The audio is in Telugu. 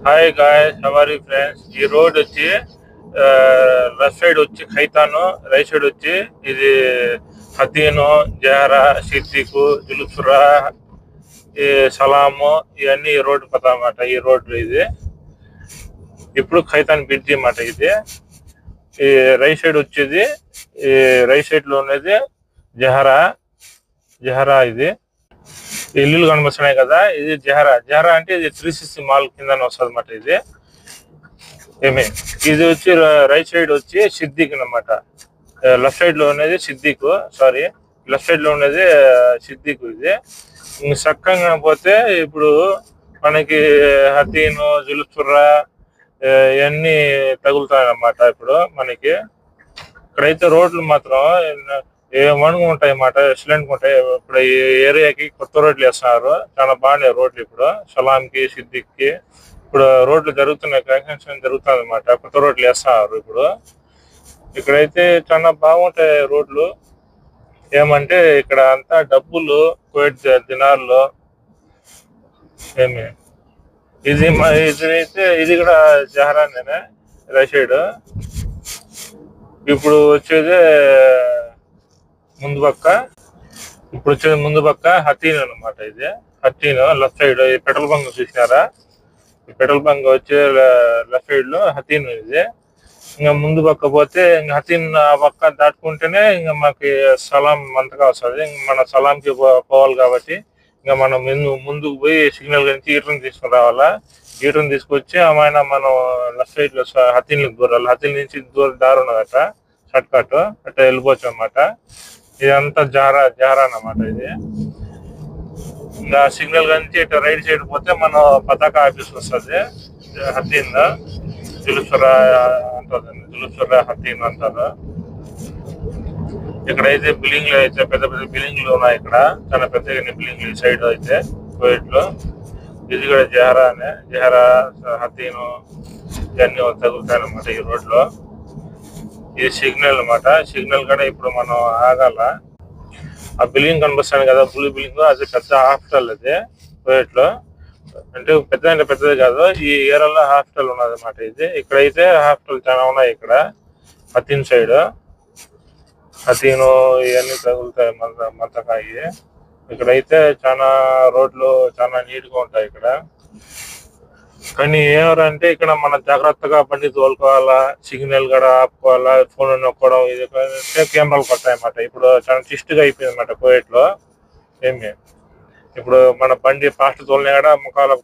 Hi guys, how are you friends? ఈ రోడ్ వచ్చి లెఫ్ట్ సైడ్ వచ్చి ఖైతాను, రైట్ సైడ్ వచ్చి ఇది హతీను, జహరా, సిద్దికు, జులుసురా, ఈ సలాము, ఇవన్నీ ఈ రోడ్డు పతా అన్నమాట. ఈ రోడ్డు ఇది ఇప్పుడు ఖైతాన్ బ్రిడ్జి అన్నమాట. ఇది ఈ రైట్ సైడ్ వచ్చేది, ఈ రైట్ సైడ్ లో ఉన్నది జహరా. జహరా ఇది ఇల్లులు కనిపిస్తున్నాయి కదా, ఇది జహరా. జహరా అంటే ఇది 360 మాల్ కింద వస్తుంది అన్నమాట. ఇది ఇది వచ్చి రైట్ సైడ్ వచ్చి సిద్దిక్ అన్నమాట. లెఫ్ట్ సైడ్ లో ఉన్నది సిద్దిక్, సారీ, లెఫ్ట్ సైడ్ లో ఉన్నది సిద్దిక్. ఇది చక్కగా పోతే ఇప్పుడు మనకి హతీను, జులుసుర్రా ఇవన్నీ తగులుతాయి అన్నమాట. ఇప్పుడు మనకి ఇక్కడైతే రోడ్లు మాత్రం ఏమనుగు ఉంటాయి అన్నమాట, ఎక్సలెంట్ ఉంటాయి. ఇప్పుడు ఈ ఏరియాకి కొత్త రోడ్లు వేస్తున్నారు, చాలా బాగున్నాయి రోడ్లు. ఇప్పుడు సలాంకి, సిద్దిక్కి ఇప్పుడు రోడ్లు జరుగుతున్నాయి, కన్స్ట్రక్షన్ జరుగుతుంది అన్నమాట. కొత్త రోడ్లు వేస్తున్నారు ఇప్పుడు. ఇక్కడైతే చాలా బాగుంటాయి రోడ్లు. ఏమంటే ఇక్కడ అంతా డబ్బులు, కువైట్ దినార్లు. ఇది కూడా జహరానేనే, రైట్ సైడ్. ఇప్పుడు వచ్చేది ముందు పక్క హతీన్ అనమాట. ఇది హతీన్ లెఫ్ట్ సైడ్. ఈ పెట్రోల్ బంక్ చూసినారా? ఈ పెట్రోల్ బంక్ వచ్చే లెఫ్ట్ సైడ్ లో హతీన్. ఇది ఇంకా ముందు పక్క పోతే ఇంకా హతీన్ ఆ పక్క దాటుకుంటేనే ఇంకా మనకి సలాం అంతగా వస్తుంది. మన సలాంకి పోవాలి కాబట్టి ఇంకా మనం ముందుకు పోయి సిగ్నల్ గురించి ఈటర్ని తీసుకుని రావాలా. ఈటర్ని తీసుకొచ్చి ఆమె మనం లెఫ్ట్ సైడ్ లో హతీన్కి దూరాలి. హతీన్ నుంచి దారి ఉన్నదట, షార్ట్ కట్, అట్లా వెళ్ళిపోవచ్చు అన్నమాట. ఇదంతా జారా అన్నమాట. ఇది ఇంకా సిగ్నల్ నుంచి ఇటు రైట్ సైడ్ పోతే మన పతాక ఆఫీస్ వస్తుంది. హతీన్ జులుసురా అంటారు, జులుసురా హతీన్ అంటారు. ఇక్కడైతే బిల్డింగ్లు అయితే పెద్ద పెద్ద బిల్డింగ్లు ఉన్నాయి. ఇక్కడ చాలా పెద్ద బిల్డింగ్లు ఈ సైడ్ అయితే కువైట్ లో. ఇది కూడా జహరానే. జహరా, హతీను ఇవన్నీ తగులుతాయి అన్నమాట ఈ రోడ్ లో. ఇది సిగ్నల్ అన్నమాట. సిగ్నల్ కూడా ఇప్పుడు మనం ఆగాల. ఆ బిల్డింగ్ కనిపిస్తాను కదా, బ్లూ బిల్డింగ్, అది పెద్ద హాస్పిటల్. అది కువైట్ లో అంటే పెద్దది కాదు, ఈ ఏరియాలో హాస్పిటల్ ఉన్నది అన్నమాట. ఇది ఇక్కడైతే హాస్పిటల్ చాలా ఉన్నాయి. ఇక్కడ హతీన్ సైడ్ హతీను ఇవన్నీ తగులుతాయి మంతకాయి. ఇక్కడైతే చాలా రోడ్లు చాలా నీట్ గా ఉంటాయి ఇక్కడ. కానీ ఏమంటే ఇక్కడ మనం జాగ్రత్తగా బండి తోలుకోవాలా, సిగ్నల్ కూడా ఆపుకోవాలా, ఫోన్ నొక్కడం, ఇది కెమెరాలు కొట్టాయన్నమాట. ఇప్పుడు చాలా చిస్ట్గా అయిపోయింది అన్నమాట కువైట్ లో. ఇప్పుడు మన బండి ఫాస్ట్ తోలినా కూడా ముఖాలకు